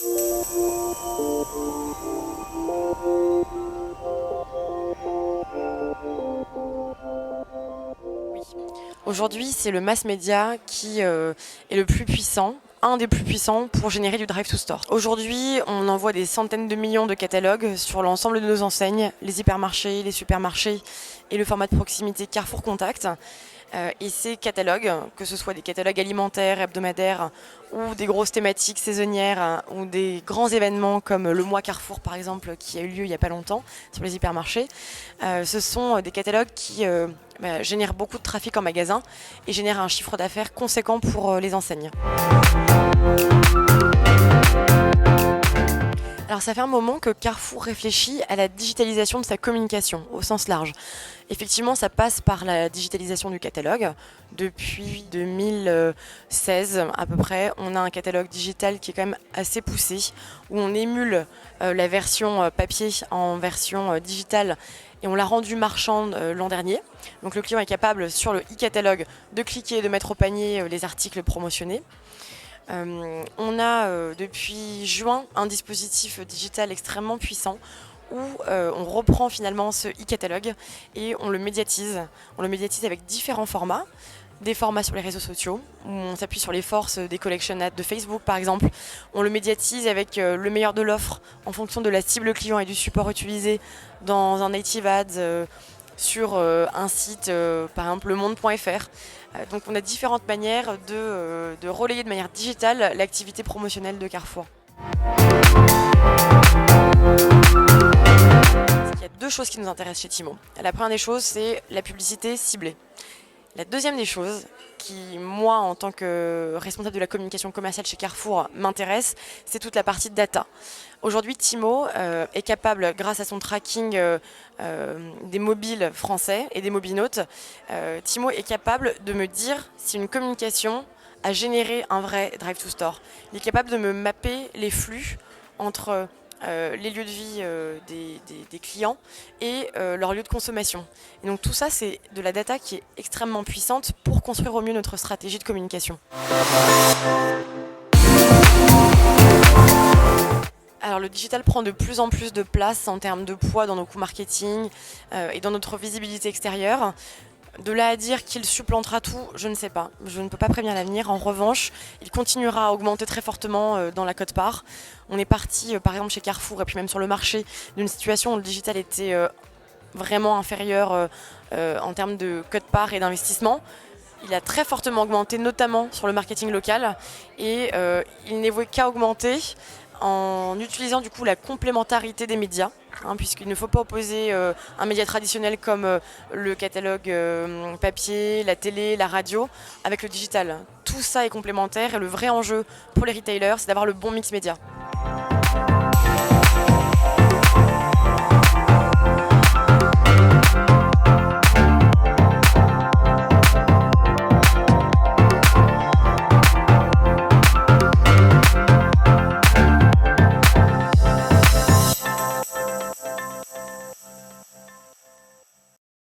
Oui. Aujourd'hui, c'est le mass media qui est le plus puissant, un des plus puissants pour générer du drive to store. Aujourd'hui, on envoie des centaines de millions de catalogues sur l'ensemble de nos enseignes, les hypermarchés, les supermarchés et le format de proximité Carrefour Contact. Et ces catalogues, que ce soit des catalogues alimentaires, hebdomadaires, ou des grosses thématiques saisonnières, ou des grands événements comme le mois Carrefour par exemple, qui a eu lieu il n'y a pas longtemps sur les hypermarchés, ce sont des catalogues qui génèrent beaucoup de trafic en magasin et génèrent un chiffre d'affaires conséquent pour les enseignes. Alors ça fait un moment que Carrefour réfléchit à la digitalisation de sa communication au sens large. Effectivement, ça passe par la digitalisation du catalogue. Depuis 2016 à peu près, on a un catalogue digital qui est quand même assez poussé, où on émule la version papier en version digitale et on l'a rendu marchande l'an dernier. Donc le client est capable sur le e-catalogue de cliquer et de mettre au panier les articles promotionnés. On a depuis juin un dispositif digital extrêmement puissant où on reprend finalement ce e-catalogue et on le médiatise. On le médiatise avec différents formats. Des formats sur les réseaux sociaux, où on s'appuie sur les forces des collection ads de Facebook par exemple. On le médiatise avec le meilleur de l'offre en fonction de la cible client et du support utilisé dans un native ads sur un site, par exemple lemonde.fr. Donc on a différentes manières de relayer de manière digitale l'activité promotionnelle de Carrefour. Il y a deux choses qui nous intéressent chez Timo. La première des choses, c'est la publicité ciblée. La deuxième des choses qui, moi, en tant que responsable de la communication commerciale chez Carrefour, m'intéresse, c'est toute la partie data. Aujourd'hui, Timo est capable, grâce à son tracking des mobiles français et des mobinautes, Timo est capable de me dire si une communication a généré un vrai drive to store. Il est capable de me mapper les flux entre les lieux de vie des clients et leur lieu de consommation. Et donc tout ça, c'est de la data qui est extrêmement puissante pour construire au mieux notre stratégie de communication. Alors le digital prend de plus en plus de place en termes de poids dans nos coûts marketing et dans notre visibilité extérieure. De là à dire qu'il supplantera tout, je ne sais pas. Je ne peux pas prévenir l'avenir. En revanche, il continuera à augmenter très fortement dans la quote-part. On est parti, par exemple, chez Carrefour et puis même sur le marché, d'une situation où le digital était vraiment inférieur en termes de quote-part et d'investissement. Il a très fortement augmenté, notamment sur le marketing local. Et il n'évoque qu'à augmenter en utilisant du coup la complémentarité des médias, puisqu'il ne faut pas opposer un média traditionnel comme le catalogue papier, la télé, la radio, avec le digital. Tout ça est complémentaire et le vrai enjeu pour les retailers, c'est d'avoir le bon mix média.